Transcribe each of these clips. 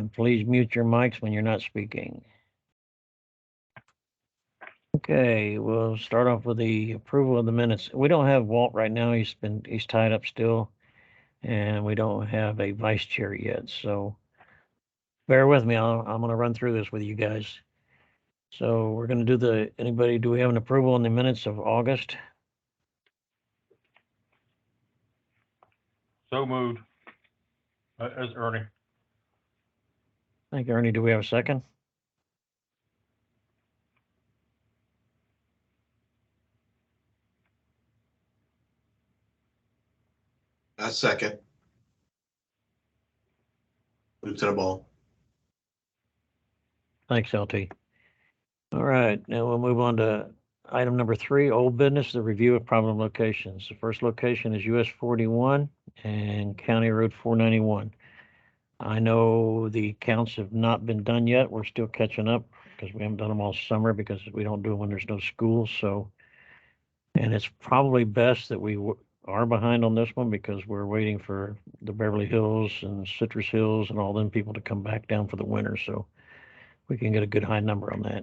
And please mute your mics when you're not speaking. Okay, we'll start off with the approval of the minutes. We don't have Walt right now. He's tied up still, and we don't have a vice chair yet. So bear with me. I'm going to run through this with you guys. So we're going to do do we have an approval in the minutes of August? So moved. As Ernie. Thank you, Ernie. Do we have a second? A second. Lieutenant Ball. Thanks, LT. All right, now we'll move on to item number 3, old business, the review of problem locations. The first location is US 41 and County Road 491. I know the counts have not been done yet. We're still catching up because we haven't done them all summer because we don't do them when there's no school. So, and it's probably best that we are behind on this one because we're waiting for the Beverly Hills and Citrus Hills and all them people to come back down for the winter. So we can get a good high number on that.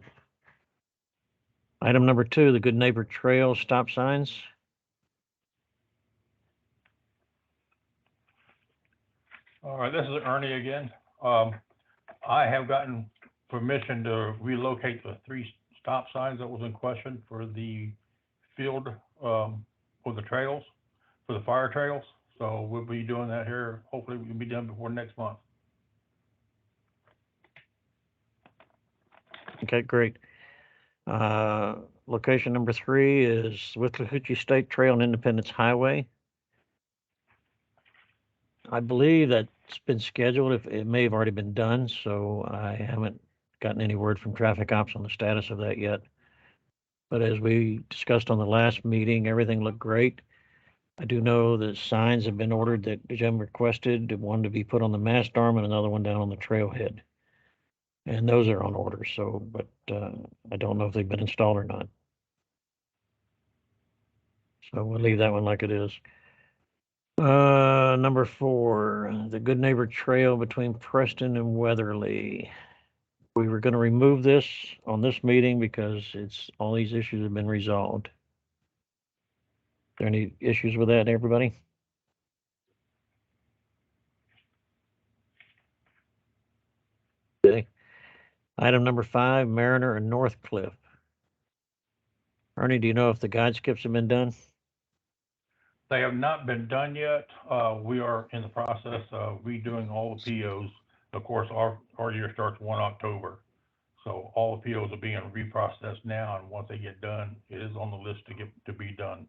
Item number 2, the Good Neighbor Trail stop signs. All right, this is Ernie again. I have gotten permission to relocate the 3 stop signs that was in question for the field, for the trails, for the fire trails. So we'll be doing that here. Hopefully we can be done before next month. Okay, great. Location number 3 is Withlacoochee State Trail and Independence Highway. I believe that's been scheduled. It may have already been done, so I haven't gotten any word from traffic ops on the status of that yet. But as we discussed on the last meeting, everything looked great. I do know that signs have been ordered that Jim requested, one to be put on the mast arm and another one down on the trailhead. And those are on order, so, but I don't know if they've been installed or not. So we'll leave that one like it is. Number 4, the Good Neighbor Trail between Preston and Weatherly. We were going to remove this on this meeting because all these issues have been resolved. Are there any issues with that, everybody? Okay. Item number 5, Mariner and Northcliffe. Ernie, do you know if the guide skips have been done? They have not been done yet. We are in the process of redoing all the POs. Of course, our year starts 1 October. So all the POs are being reprocessed now, and once they get done, it is on the list to be done.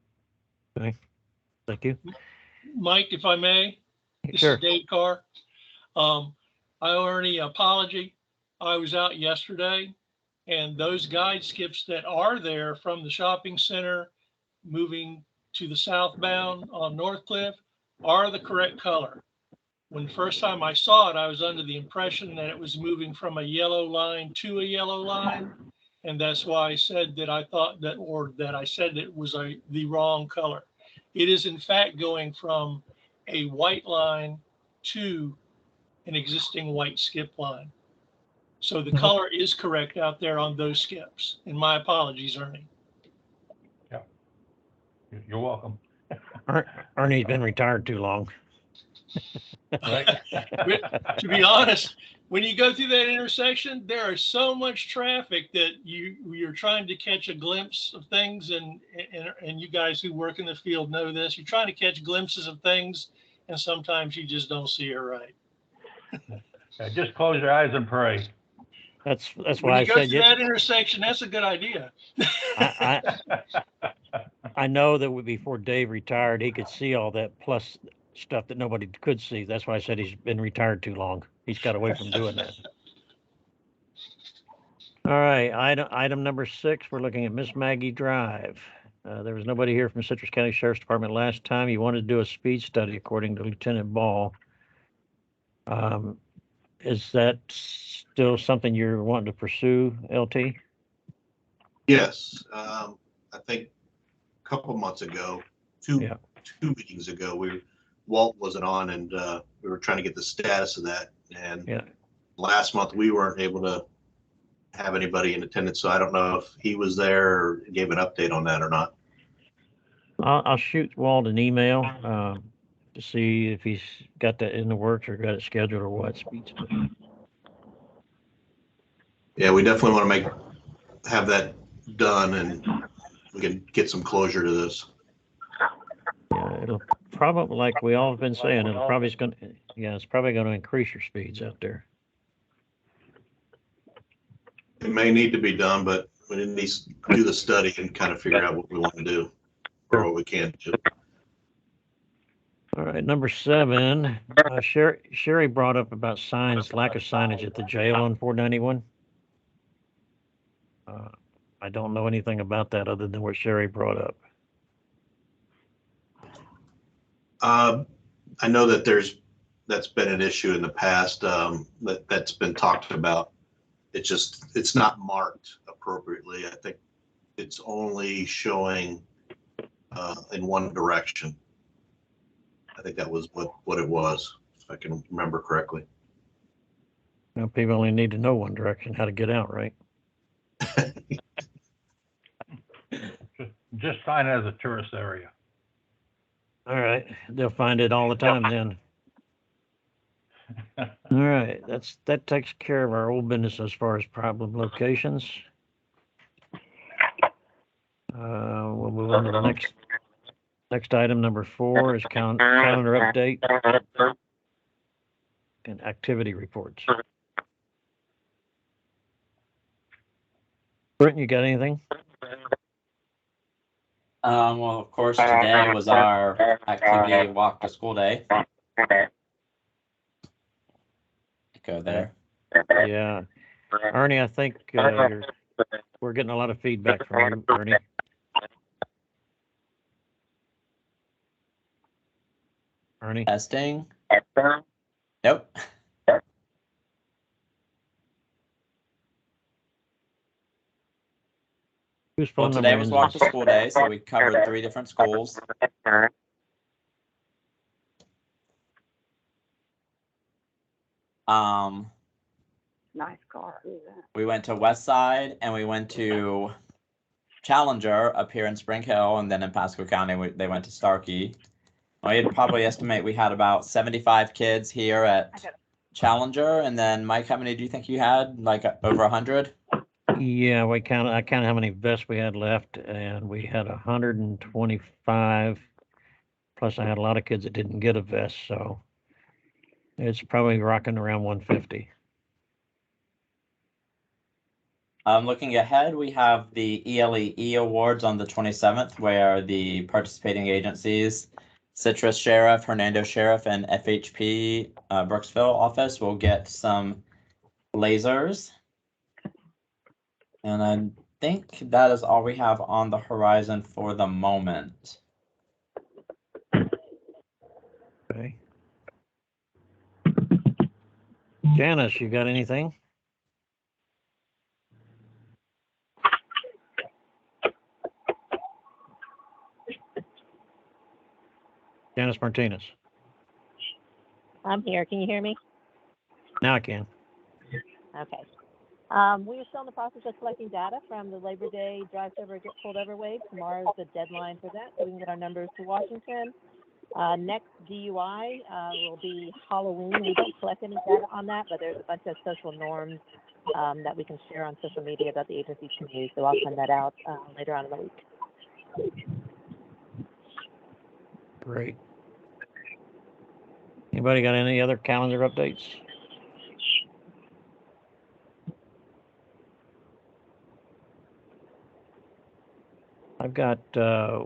Okay, thank you. Mike, if I may, this Sure. is Dave Carr. I owe Ernie an apology. I was out yesterday, and those guide skips that are there from the shopping center moving to the southbound on Northcliffe are the correct color. When the first time I saw it, I was under the impression that it was moving from a yellow line to a yellow line. And that's why I said that I thought that, or that I said it was the wrong color. It is in fact going from a white line to an existing white skip line. So the color is correct out there on those skips. And my apologies, Ernie. Yeah, you're welcome. Ernie's been retired too long. Right. To be honest, when you go through that intersection, there is so much traffic that you're trying to catch a glimpse of things, and you guys who work in the field know this. You're trying to catch glimpses of things, and sometimes you just don't see it right. Yeah, just close your eyes and pray. That's why when you I go said through that intersection, that's a good idea. I know that before Dave retired, he could see all that plus stuff that nobody could see. That's why I said he's been retired too long. He's got away from doing that. All right, item number 6, we're looking at Miss Maggie Drive. There was nobody here from Citrus County Sheriff's Department last time. You wanted to do a speed study, according to Lieutenant Ball. Is that still something you're wanting to pursue, LT? Yes. I think a couple months ago, two meetings ago, Walt wasn't on, and we were trying to get the status of that. And last month we weren't able to have anybody in attendance, so I don't know if he was there or gave an update on that or not. I'll shoot Walt an email to see if he's got that in the works or got it scheduled or what. Yeah, we definitely want to have that done and we can get some closure to this. Yeah, it'll probably, like we all have been saying, it's probably going to increase your speeds out there. It may need to be done, but we need to do the study and kind of figure out what we want to do or what we can do. All right, number 7, Sherry brought up about signs, lack of signage at the jail on 491. I don't know anything about that other than what Sherry brought up. I know that that's been an issue in the past, that's been talked about. It's not marked appropriately. I think it's only showing in one direction. I think that was what it was, if I can remember correctly. Now, people only need to know one direction, how to get out, right? Just sign it as a tourist area. All right, they'll find it all the time then. All right, that takes care of our old business as far as problem locations. We'll move on to the next item. Number 4 is calendar update and activity reports. Britton, you got anything? Well, of course, today was our activity walk to school day. Go there. Yeah. Ernie, I think we're getting a lot of feedback from you, Ernie. Ernie? Testing. Nope. Whose Well, phone today number was ends walk to in- school day, so we covered 3 different schools. Nice car. Who's that? We went to West Side and we went to Challenger up here in Spring Hill, and then in Pasco County they went to Starkey. I'd probably estimate we had about 75 kids here at Challenger, and then Mike, how many do you think you had? Like over 100? Yeah, I counted how many vests we had left, and we had 125. Plus, I had a lot of kids that didn't get a vest, so it's probably rocking around 150. Looking ahead, we have the ELEE Awards on the 27th, where the participating agencies, Citrus Sheriff, Hernando Sheriff, and FHP Brooksville office will get some lasers. And I think that is all we have on the horizon for the moment. Okay. Janice, you got anything? Janice Martinez. I'm here. Can you hear me? Now I can. Okay. We are still in the process of collecting data from the Labor Day drive-over get pulled over wave. Tomorrow is the deadline for that, so we can get our numbers to Washington. Next DUI will be Halloween. We don't collect any data on that, but there's a bunch of social norms that we can share on social media that the agency can use. So I'll send that out later on in the week. Great. Anybody got any other calendar updates? I've got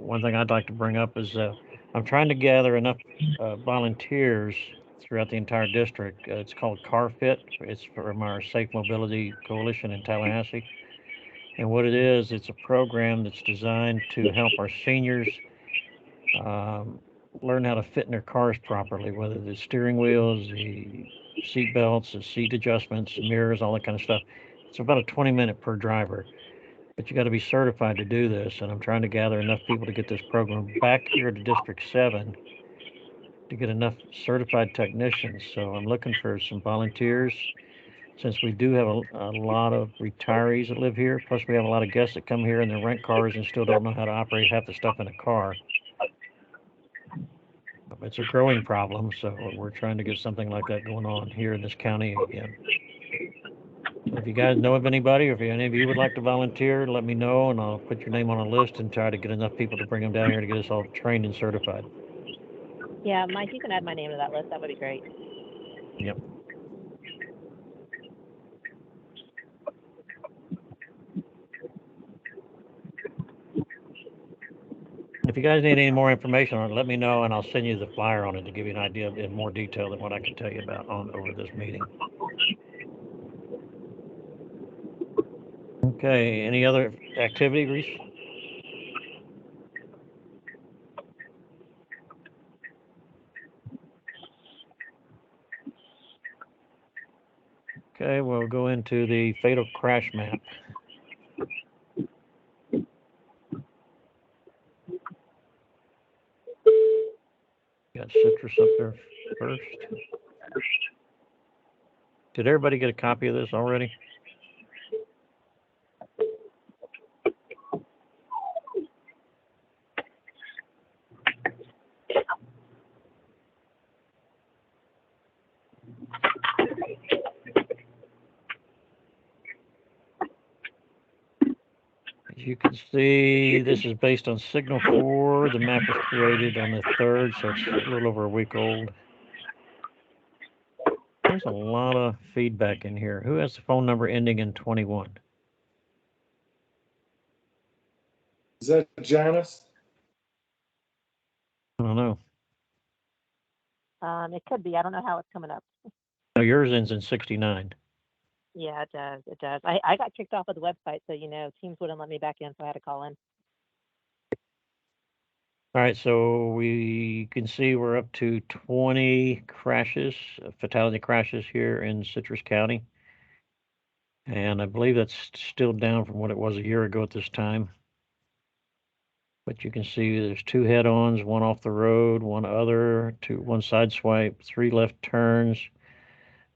one thing I'd like to bring up is I'm trying to gather enough volunteers throughout the entire district. It's called CarFit. It's from our Safe Mobility Coalition in Tallahassee. And what it is, it's a program that's designed to help our seniors learn how to fit in their cars properly, whether the steering wheels, the seat belts, the seat adjustments, mirrors, all that kind of stuff. It's about a 20-minute per driver, but you got to be certified to do this. And I'm trying to gather enough people to get this program back here to District 7 to get enough certified technicians. So I'm looking for some volunteers. since we do have a lot of retirees that live here, plus we have a lot of guests that come here and they rent cars and still don't know how to operate half the stuff in a car. It's a growing problem, so we're trying to get something like that going on here in this county again. So if you guys know of anybody, or if any of you would like to volunteer, let me know, and I'll put your name on a list and try to get enough people to bring them down here to get us all trained and certified. Yeah, Mike, you can add my name to that list. That would be great. Yep. If you guys need any more information on it, let me know, and I'll send you the flyer on it to give you an idea in more detail than what I can tell you about over this meeting. Okay, any other activity, Reese? Okay, we'll go into the fatal crash map. Got Citrus up there first. Did everybody get a copy of this already? As you can see, this is based on Signal 4. The map was created on the 3rd, so it's a little over a week old. There's a lot of feedback in here. Who has the phone number ending in 21? Is that Janice? I don't know. It could be. I don't know how it's coming up. No, yours ends in 69. Yeah, it does. It does. I got kicked off of the website, so Teams wouldn't let me back in, so I had to call in. All right, so we can see we're up to 20 crashes, fatality crashes here in Citrus County. And I believe that's still down from what it was a year ago at this time. But you can see there's 2 head-ons, 1 off the road, 1 other, 1 side swipe, 3 left turns,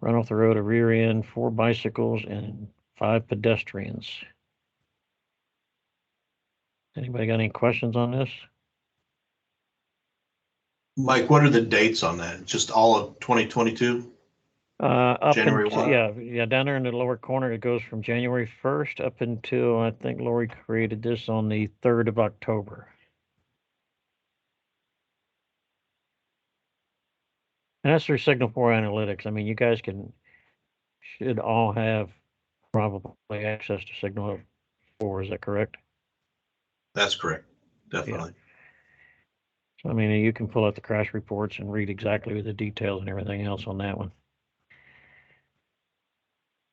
run off the road, a rear end, 4 bicycles, and 5 pedestrians. Anybody got any questions on this? Mike, what are the dates on that? Just all of 2022? Up January until, 1? yeah, down there in the lower corner, it goes from January 1st up until, I think Lori created this on the 3rd of October. And that's through Signal 4 Analytics. I mean, you guys should all have probably access to Signal 4, is that correct? That's correct. Definitely. So, I mean, you can pull out the crash reports and read exactly the details and everything else on that one.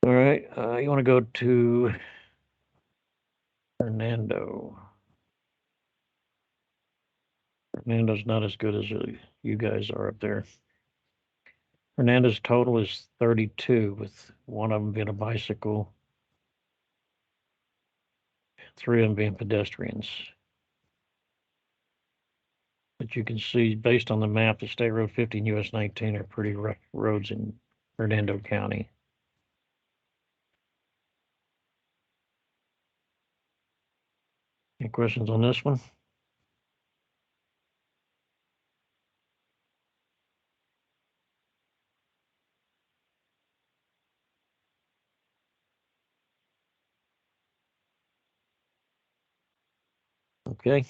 All right, you want to go to Hernando. Hernando's not as good as you guys are up there. Hernando's total is 32, with 1 of them being a bicycle, 3 of them being pedestrians. But you can see, based on the map, the State Road 50 and US 19 are pretty rough roads in Hernando County. Any questions on this one? Okay,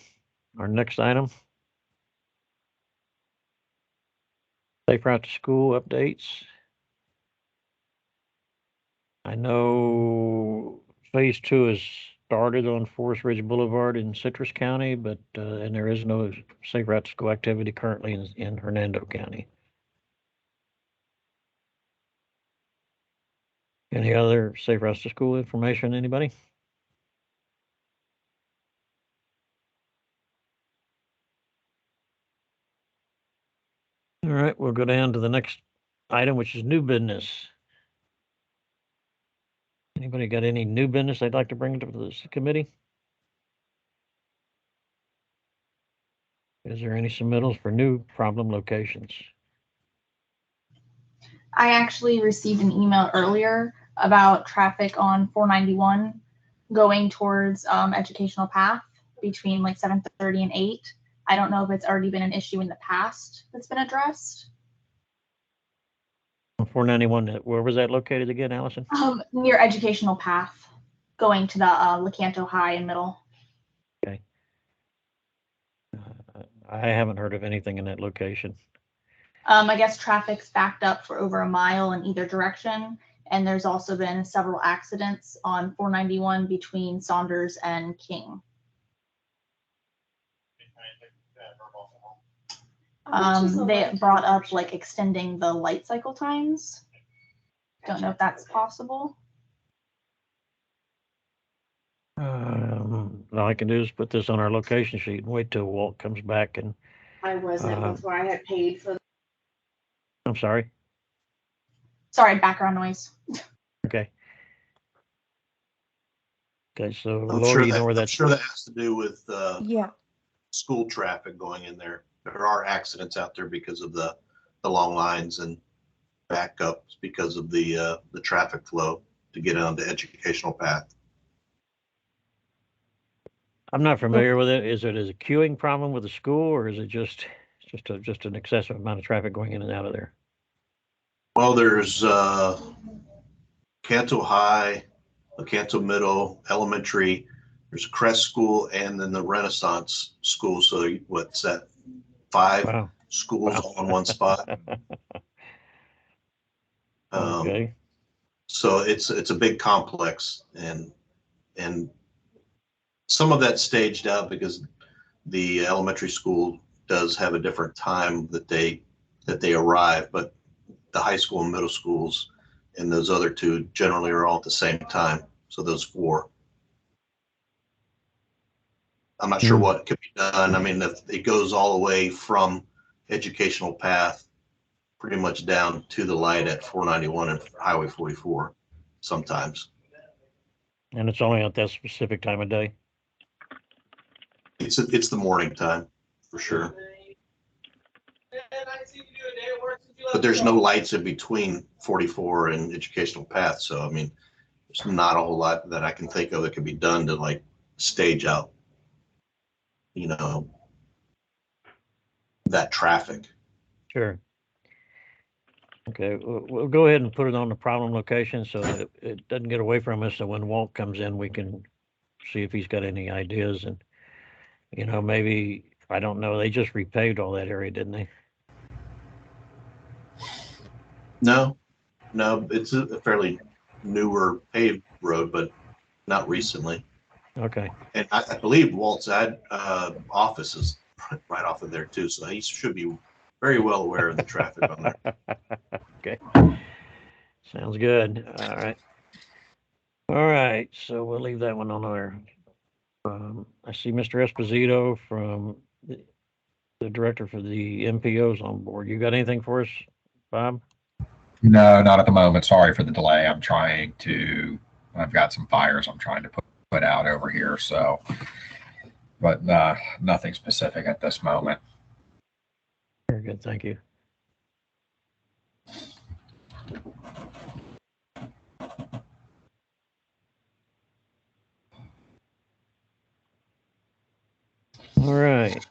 our next item. Safe route to school updates. I know phase 2 has started on Forest Ridge Boulevard in Citrus County, but and there is no safe route to school activity currently in Hernando County. Any other safe routes to school information, anybody? All right, we'll go down to the next item, which is new business. Anybody got any new business they'd like to bring to this committee? Is there any submittals for new problem locations? I actually received an email earlier about traffic on 491 going towards educational path between like 7:30 and 8. I don't know if it's already been an issue in the past that's been addressed. 491, where was that located again, Allison? Near educational path going to the Lecanto High and Middle. Okay. I haven't heard of anything in that location. I guess traffic's backed up for over a mile in either direction, and there's also been several accidents on 491 between Saunders and King. They brought up like extending the light cycle times. Don't know if that's possible. All I can do is put this on our location sheet and wait till Walt comes back and, I wasn't before I had paid for. I'm sorry. Sorry, background noise. Okay. Okay, so I'm Lori, sure you know that, where I'm that's, sure that has to do with Yeah. school traffic going in there. There are accidents out there because of the long lines and backups because of the traffic flow to get on the educational path. I'm not familiar with it. Is it a queuing problem with the school, or is it just an excessive amount of traffic going in and out of there? Well, there's Canto High, Canto Middle, Elementary, there's Crest School, and then the Renaissance School. So what's that? 5 Wow. schools Wow. all in one spot. Okay. So it's a big complex, and some of that's staged out because the elementary school does have a different time that they arrive, but the high school and middle schools and those other 2 generally are all at the same time. So those 4. I'm not sure what could be done. I mean, it goes all the way from educational path pretty much down to the light at 491 and Highway 44 sometimes. And it's only at that specific time of day? It's the morning time for sure. But there's no lights in between 44 and educational path. So, I mean, there's not a whole lot that I can think of that could be done to like stage out, that traffic. Sure. Okay, we'll go ahead and put it on the problem location so that it doesn't get away from us. So when Walt comes in, we can see if he's got any ideas. And, maybe, I don't know, they just repaved all that area, didn't they? No, it's a fairly newer paved road, but not recently. Okay. And I believe Walt's office is right off of there too. So he should be very well aware of the traffic on there. Okay. Sounds good. All right. All right. So we'll leave that one on there. I see Mr. Esposito from the director for the MPOs on board. You got anything for us, Bob? No, not at the moment. Sorry for the delay. I've got some fires I'm trying to put out over here. So, but nothing specific at this moment. Very good. Thank you. All right.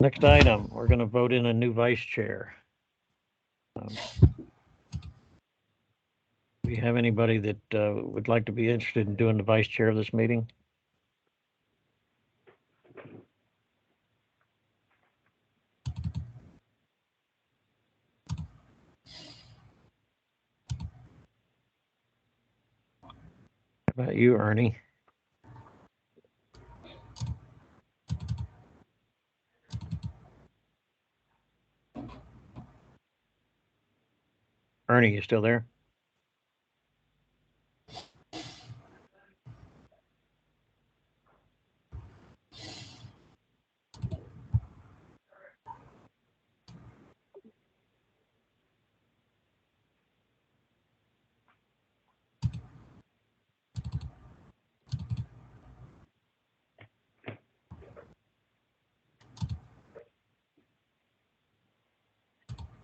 Next item, we're going to vote in a new vice chair. Do we have anybody that would like to be interested in doing the vice chair of this meeting? How about you, Ernie? Ernie, you still there?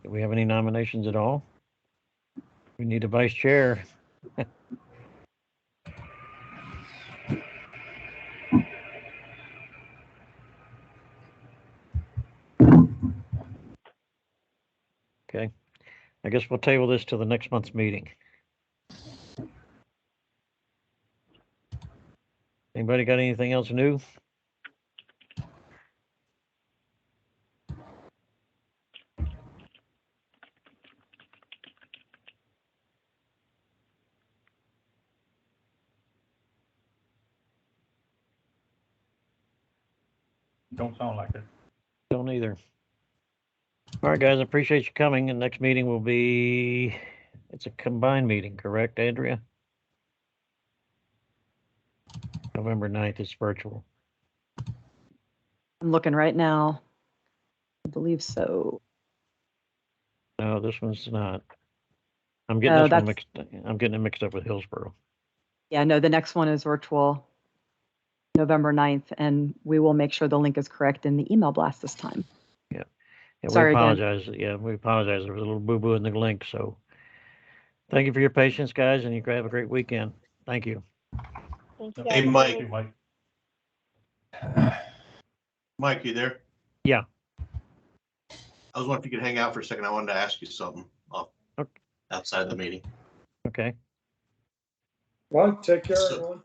Do we have any nominations at all? We need a vice chair. Okay. I guess we'll table this till the next month's meeting. Anybody got anything else new? Don't sound like it. Don't either. All right, guys, I appreciate you coming. And next meeting will be, it's a combined meeting, correct, Andrea? November 9th is virtual. I'm looking right now. I believe so. No, this one's not. I'm getting No, this one that's- mixed. I'm getting it mixed up with Hillsborough. Yeah, no, the next one is virtual, November 9th, and we will make sure the link is correct in the email blast this time. Yeah, Sorry we again. apologize. Yeah, we apologize. There was a little boo-boo in the link. So thank you for your patience, guys, and you have a great weekend. Thank you. Thank you Hey, guys. Mike. Thank you, Mike. Mike, you there? Yeah. I was wondering if you could hang out for a second. I wanted to ask you something Okay. outside the meeting. Okay. Well, take care, So- everyone.